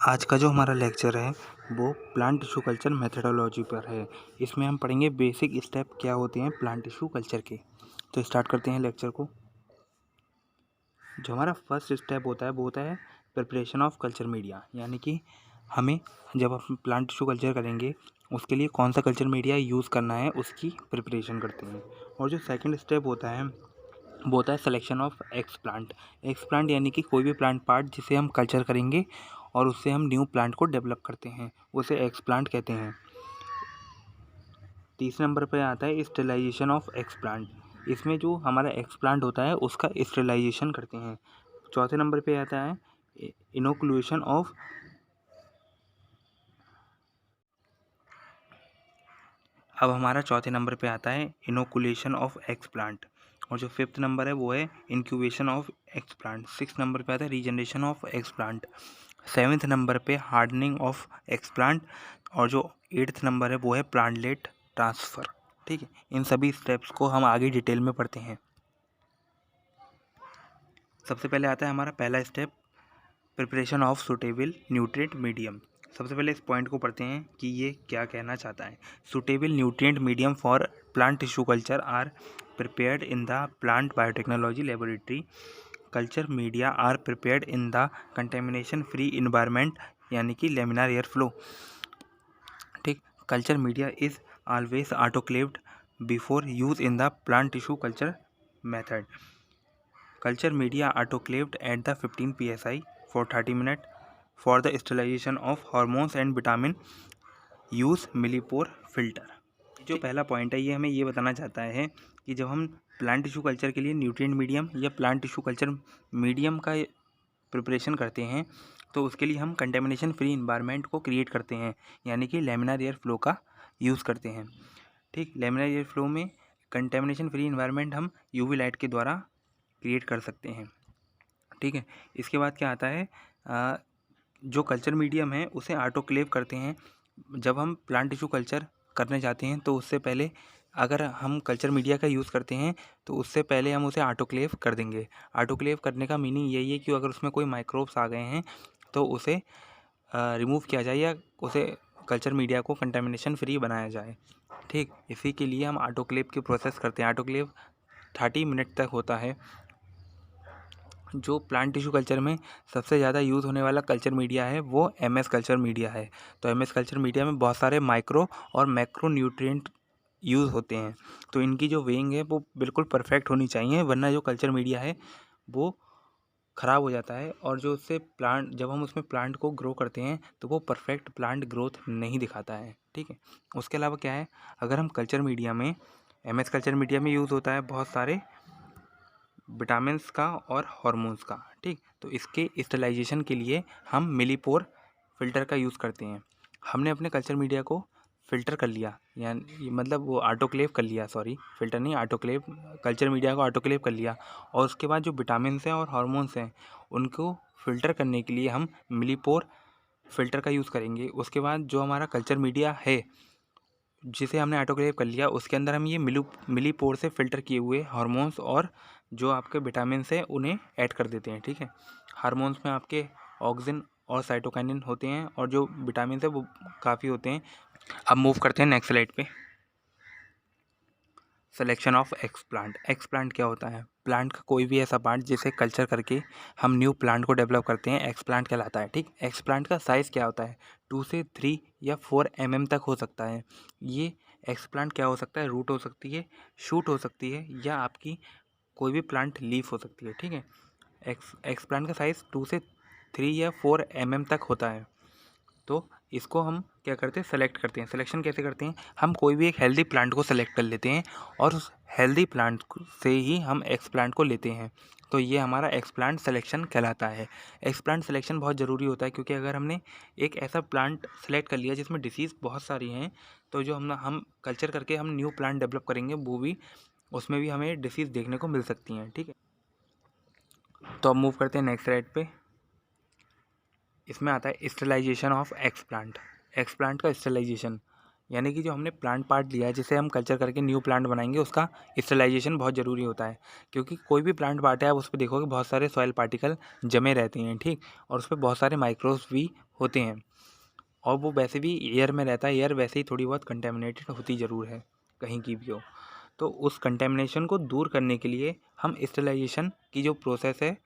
आज का जो हमारा लेक्चर है वो प्लांट टिश्यू कल्चर मेथडोलॉजी पर है। इसमें हम पढ़ेंगे बेसिक स्टेप क्या होते हैं प्लांट टिश्यू कल्चर के। तो स्टार्ट करते हैं लेक्चर को। जो हमारा फर्स्ट स्टेप होता है वो होता है प्रिपरेशन ऑफ कल्चर मीडिया, यानी कि हमें जब हम प्लांट टिश्यू कल्चर करेंगे उसके लिए कौन सा कल्चर मीडिया यूज़ करना है उसकी प्रिपरेशन करते हैं। और जो सेकंड स्टेप होता है वो होता है सिलेक्शन ऑफ एक्सप्लांट। एक्सप्लांट यानी कि कोई भी प्लांट पार्ट जिसे हम कल्चर करेंगे और उससे हम न्यू प्लांट को डेवलप करते हैं, उसे एक्सप्लांट कहते हैं। तीसरे नंबर पे आता है स्टेलाइजेशन ऑफ एक्सप्लांट। इसमें जो हमारा एक्सप्लांट होता है उसका स्टेलाइजेशन करते हैं। चौथे नंबर पे आता है इनोकुलेशन ऑफ अब हमारा चौथे नंबर पे आता है इनोकुलेशन ऑफ एक्सप्लांट। और जो फिफ्थ नंबर है वो है incubation of explant. Six number पे आता है regeneration of explant. Seventh number पे हार्डनिंग ऑफ एक्सप्लांट। और जो एट्थ नंबर है वो है प्लांटलेट ट्रांसफ़र। ठीक है, इन सभी स्टेप्स को हम आगे डिटेल में पढ़ते हैं। सबसे पहले आता है हमारा पहला step preparation of suitable nutrient medium. सबसे पहले इस पॉइंट को पढ़ते हैं कि ये क्या कहना चाहता है। Suitable nutrient medium for plant tissue culture are prepared in the plant biotechnology laboratory. Culture media are prepared in the contamination free environment, यानी कि लेमिनार एयर फ्लो। ठीक, culture media is always autoclaved before use in the plant tissue culture method. Culture media autoclaved at the 15 psi for 30 minutes for the sterilization of hormones and vitamin. Use millipore filter। जो पहला point है ये हमें ये बताना चाहता है कि जब हम प्लांट टिश्यू कल्चर के लिए न्यूट्रिएंट मीडियम या प्लांट टिश्यू कल्चर मीडियम का प्रिपरेशन करते हैं तो उसके लिए हम कंटेमिनेशन फ्री इन्वायरमेंट को क्रिएट करते हैं, यानी कि लेमिनार एयर फ्लो का यूज़ करते हैं। ठीक, लेमिनार एयर फ्लो में कंटेमिनेशन फ्री इन्वायरमेंट हम यूवी लाइट के द्वारा क्रिएट कर सकते हैं। ठीक है, इसके बाद क्या आता है जो कल्चर मीडियम है उसे ऑटोक्लेव करते हैं। जब हम प्लांट टिश्यू कल्चर करने जाते हैं तो उससे पहले अगर हम कल्चर मीडिया का यूज़ करते हैं तो उससे पहले हम उसे ऑटोक्लेव कर देंगे। ऑटोक्लेव करने का मीनिंग यही है कि अगर उसमें कोई माइक्रोब्स आ गए हैं तो उसे रिमूव किया जाए या उसे कल्चर मीडिया को कंटेमिनेशन फ्री बनाया जाए। ठीक, इसी के लिए हम ऑटोक्लेव की प्रोसेस करते हैं। ऑटोक्लेव 30 मिनट तक होता है। जो प्लांट टिश्यू कल्चर में सबसे ज़्यादा यूज़ होने वाला कल्चर मीडिया है वो एमएस कल्चर मीडिया है। तो एमएस कल्चर मीडिया में बहुत सारे माइक्रो और मैक्रो न्यूट्रिएंट यूज़ होते हैं, तो इनकी जो वेइंग है वो बिल्कुल परफेक्ट होनी चाहिए, वरना जो कल्चर मीडिया है वो ख़राब हो जाता है और जो उससे प्लांट जब हम उसमें प्लांट को ग्रो करते हैं तो वो परफेक्ट प्लांट ग्रोथ नहीं दिखाता है। ठीक है, उसके अलावा क्या है, अगर हम कल्चर मीडिया में एमएस कल्चर मीडिया में यूज़ होता है बहुत सारे विटामिन्स का और हार्मोन्स का। ठीक, तो इसके स्टेलाइजेशन के लिए हम मिलीपोर फिल्टर का यूज़ करते हैं। हमने अपने कल्चर मीडिया को फ़िल्टर कर लिया, यानी मतलब वो ऑटोक्लेव कर लिया, सॉरी फ़िल्टर नहीं, ऑटोक्लेव, कल्चर मीडिया को ऑटोक्लेव कर लिया और उसके बाद जो विटामिन्स हैं और हार्मोन्स हैं उनको फ़िल्टर करने के लिए हम मिलीपोर फ़िल्टर का यूज़ करेंगे। उसके बाद जो हमारा कल्चर मीडिया है जिसे हमने ऑटोक्लेव कर लिया उसके अंदर हम ये मिलीपोर से फ़िल्टर किए हुए हार्मोन्स और जो आपके विटामिन्स हैं उन्हें ऐड कर देते हैं। ठीक है, हार्मोन्स में आपके ऑक्सिन और साइटोकाइनिन होते हैं और जो विटामिन्स है वो काफ़ी होते हैं। अब मूव करते हैं नेक्स्ट स्लाइड पे। Selection of explant. एक्सप्लांट क्या होता है, प्लांट का कोई भी ऐसा पार्ट जिसे कल्चर करके हम न्यू प्लांट को डेवलप करते हैं, एक्सप्लांट कहलाता है। ठीक, एक्सप्लांट का साइज़ क्या होता है, 2 से 3 या 4 mm तक हो सकता है। ये एक्सप्लांट क्या हो सकता है, रूट हो सकती है, शूट हो सकती है या आपकी कोई भी प्लांट लीफ हो सकती है। ठीक है, एक्सप्लांट का साइज़ 2 से 3 या 4 mm तक होता है। तो इसको हम क्या करते हैं, सेलेक्ट करते हैं। सिलेक्शन कैसे करते हैं, हम कोई भी एक हेल्दी प्लांट को सेलेक्ट कर लेते हैं और उस हेल्दी प्लांट से ही हम एक्सप्लांट को लेते हैं। तो ये हमारा एक्सप्लांट सिलेक्शन कहलाता है। एक्सप्लांट सिलेक्शन बहुत ज़रूरी होता है क्योंकि अगर हमने एक ऐसा प्लांट सेलेक्ट कर लिया जिसमें डिसीज़ बहुत सारी हैं तो जो हम कल्चर करके हम न्यू प्लांट डेवलप करेंगे वो भी उसमें भी हमें डिसीज़ देखने को मिल सकती हैं। ठीक है, तो अब मूव करते हैं नेक्स्ट स्लाइड पे। इसमें आता है स्टेलाइजेशन ऑफ एक्सप्लांट। एक्सप्लांट का स्टेलाइजेशन यानी कि जो हमने प्लांट पार्ट लिया है जिसे हम कल्चर करके न्यू प्लांट बनाएंगे उसका स्टेलाइजेशन बहुत ज़रूरी होता है क्योंकि कोई भी प्लांट पार्ट है आप उस पर देखोगे बहुत सारे सॉइल पार्टिकल जमे रहते हैं। ठीक, और उस पर बहुत सारे माइक्रोब्स भी होते हैं और वो वैसे भी एयर में रहता है। एयर वैसे ही थोड़ी बहुत कंटेमिनेटेड होती ज़रूर है, कहीं की भी हो। तो उस कंटेमिनेशन को दूर करने के लिए हम स्टेरिलाइजेशन की जो प्रोसेस है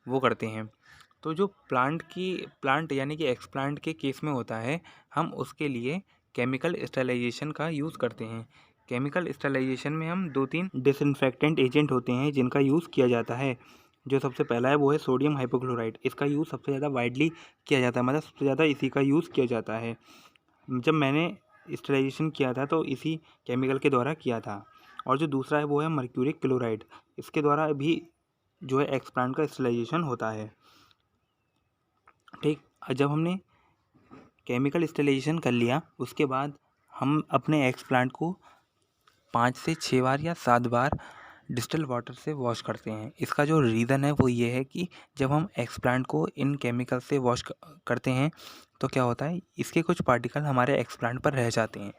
वो करते हैं। तो जो प्लांट यानी कि एक्सप्लांट के केस में होता है, हम उसके लिए केमिकल स्टेरिलाइजेशन का यूज़ करते हैं। केमिकल स्टेरिलाइजेशन में हम 2-3 डिसइंफेक्टेंट एजेंट होते हैं जिनका यूज़ किया जाता है। जो सबसे पहला है वो है सोडियम हाइपोक्लोराइट। इसका यूज़ सबसे ज़्यादा वाइडली किया जाता है, मतलब सबसे ज़्यादा इसी का यूज़ किया जाता है। जब मैंने स्टेरिलाइजेशन किया था तो इसी केमिकल के द्वारा किया था। और जो दूसरा है वो है मर्क्यूरिक क्लोराइड। इसके द्वारा भी जो है एक्सप्लांट का स्टेरिलाइजेशन होता है। ठीक, जब हमने केमिकल स्टेरिलाइजेशन कर लिया उसके बाद हम अपने एक्सप्लांट को 5 से 6 बार या 7 बार डिस्टिल्ड वाटर से वॉश करते हैं। इसका जो रीज़न है वो ये है कि जब हम एक्सप्लांट को इन केमिकल से वॉश करते हैं तो क्या होता है, इसके कुछ पार्टिकल हमारे एक्सप्लांट पर रह जाते हैं।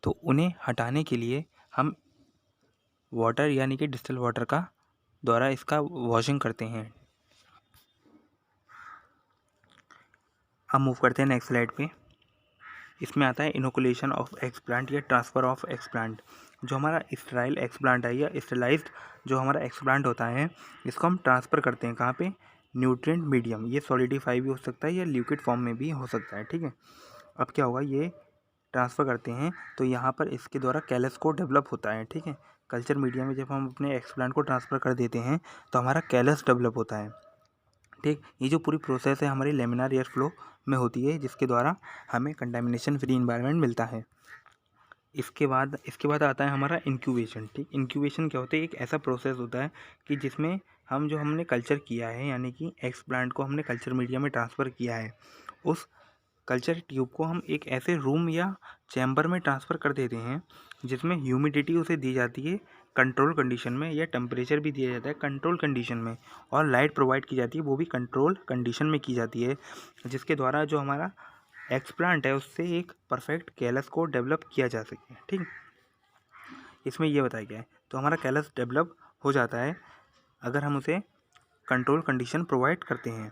तो उन्हें हटाने के लिए हम वाटर यानी कि डिस्टिल्ड वाटर का द्वारा इसका वॉशिंग करते हैं। हम मूव करते हैं नेक्स्ट स्लाइड पे। इसमें आता है इनोकुलेशन ऑफ एक्सप्लांट या ट्रांसफ़र ऑफ एक्सप्लांट। जो हमारा स्टेराइल एक्सप्लांट है या स्टेरिलाइज्ड जो हमारा एक्सप्लांट होता है, इसको हम ट्रांसफ़र करते हैं कहाँ पे, न्यूट्रिएंट मीडियम। ये सॉलिडिफाई भी हो सकता है या लिक्विड फॉर्म में भी हो सकता है। ठीक है, अब क्या होगा, ये ट्रांसफ़र करते हैं तो यहाँ पर इसके द्वारा कैलस को डेवलप होता है। ठीक है, कल्चर मीडिया में जब हम अपने एक्सप्लांट को ट्रांसफ़र कर देते हैं तो हमारा कैलस डेवलप होता है। ठीक, ये जो पूरी प्रोसेस है हमारी लेमिनार एयर फ्लो में होती है जिसके द्वारा हमें कंटामिनेशन फ्री इन्वायरमेंट मिलता है। इसके बाद आता है हमारा इंक्यूबेशन। ठीक, इंक्यूबेशन क्या होता है, एक ऐसा प्रोसेस होता है कि जिसमें हम जो हमने कल्चर किया है यानी कि एक्सप्लांट को हमने कल्चर मीडिया में ट्रांसफ़र किया है, उस कल्चर ट्यूब को हम एक ऐसे रूम या चैम्बर में ट्रांसफ़र कर देते हैं जिसमें ह्यूमिडिटी उसे दी जाती है कंट्रोल कंडीशन में, या टेम्परेचर भी दिया जाता है कंट्रोल कंडीशन में, और लाइट प्रोवाइड की जाती है वो भी कंट्रोल कंडीशन में की जाती है, जिसके द्वारा जो हमारा एक्सप्लांट है उससे एक परफेक्ट कैलस को डेवलप किया जा सके। ठीक, इसमें ये बताया गया है। तो हमारा कैलस डेवलप हो जाता है अगर हम उसे कंट्रोल कंडीशन प्रोवाइड करते हैं।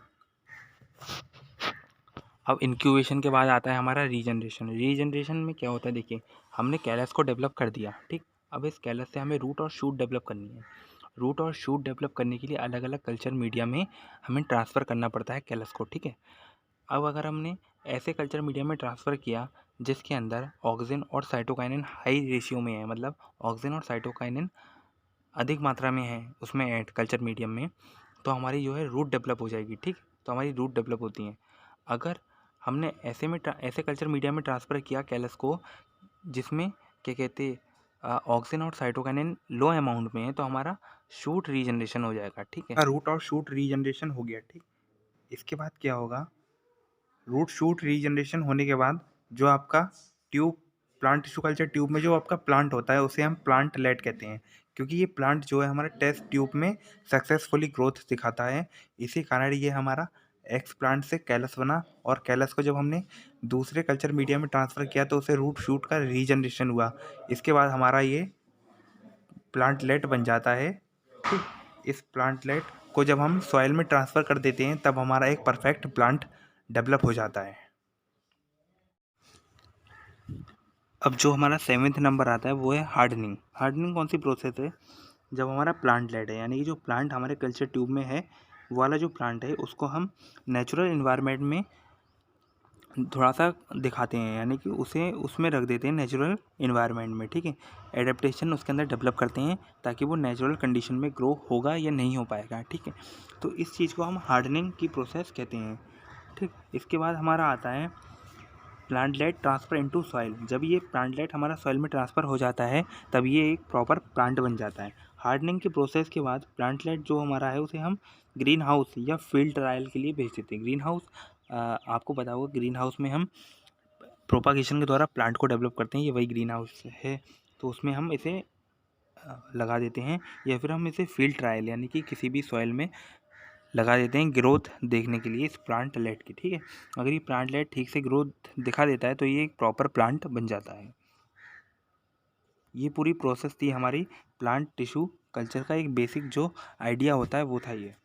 अब इंक्यूबेशन के बाद आता है हमारा रीजनरेशन। रीजनरेशन में क्या होता है, देखिए हमने कैलस को डेवलप कर दिया। ठीक, अब इस कैलस से हमें रूट और शूट डेवलप करनी है। रूट और शूट डेवलप करने के लिए अलग अलग कल्चर मीडिया में हमें ट्रांसफ़र करना पड़ता है कैलस को। ठीक है, अब अगर हमने ऐसे कल्चर मीडिया में ट्रांसफ़र किया जिसके अंदर ऑक्सीजन और साइटोकाइनिन हाई रेशियो में है, मतलब ऑक्सीजन और साइटोकाइनिन अधिक मात्रा में है उसमें ऐड कल्चर मीडियम में, तो हमारी जो है रूट डेवलप हो जाएगी। ठीक, तो हमारी रूट डेवलप होती हैं। अगर हमने ऐसे कल्चर मीडिया में ट्रांसफ़र किया कैलस को जिसमें क्या कहते ऑक्सीजन और साइटोकाइनिन लो अमाउंट में है, तो हमारा शूट रीजनरेशन हो जाएगा। ठीक है, रूट और शूट रीजनरेशन हो गया। ठीक, इसके बाद क्या होगा, रूट शूट रीजनरेशन होने के बाद जो आपका tube plant tissue culture tube में जो आपका प्लांट होता है उसे हम प्लांटलेट कहते हैं, क्योंकि ये प्लांट जो है हमारा टेस्ट ट्यूब में सक्सेसफुली ग्रोथ दिखाता है। इसी कारण ये हमारा एक्स प्लांट से कैलस बना, और कैलस को जब हमने दूसरे कल्चर मीडिया में ट्रांसफ़र किया तो उसे रूट शूट का रीजनरेशन हुआ। इसके बाद हमारा ये प्लांटलेट बन जाता है। ठीक, इस प्लांटलेट को जब हम सॉइल में ट्रांसफ़र कर देते हैं तब हमारा एक परफेक्ट प्लांट डेवलप हो जाता है। अब जो हमारा 7वें नंबर आता है वो है हार्डनिंग। हार्डनिंग कौन सी प्रोसेस है, जब हमारा प्लांटलेट है यानी कि जो प्लांट हमारे कल्चर ट्यूब में है वो वाला जो प्लांट है उसको हम नेचुरल इन्वायरमेंट में थोड़ा सा दिखाते हैं, यानी कि उसे उसमें रख देते हैं नेचुरल इन्वायरमेंट में। ठीक है, एडेप्टेशन उसके अंदर डेवलप करते हैं ताकि वो नेचुरल कंडीशन में ग्रो होगा या नहीं हो पाएगा। ठीक है, तो इस चीज़ को हम हार्डनिंग की प्रोसेस कहते हैं। ठीक, इसके बाद हमारा आता है प्लांटलेट ट्रांसफ़र इनटू सॉइल। जब ये प्लांटलेट हमारा सॉइल में ट्रांसफ़र हो जाता है तब ये एक प्रॉपर प्लांट बन जाता है। हार्डनिंग के प्रोसेस के बाद प्लांटलेट जो हमारा है उसे हम ग्रीन हाउस या फील्ड ट्रायल के लिए भेज देते हैं। ग्रीन हाउस आपको पता होगा, ग्रीन हाउस में हम प्रोपागेशन के द्वारा प्लांट को डेवलप करते हैं, ये वही ग्रीन हाउस है। तो उसमें हम इसे लगा देते हैं, या फिर हम इसे फील्ड ट्रायल यानी कि किसी भी सॉइल में लगा देते हैं ग्रोथ देखने के लिए इस प्लांटलेट की। ठीक है, अगर ये प्लांटलेट ठीक से ग्रोथ दिखा देता है तो ये एक प्रॉपर प्लांट बन जाता है। ये पूरी प्रोसेस थी हमारी प्लांट टिश्यू कल्चर का, एक बेसिक जो आइडिया होता है वो था ये।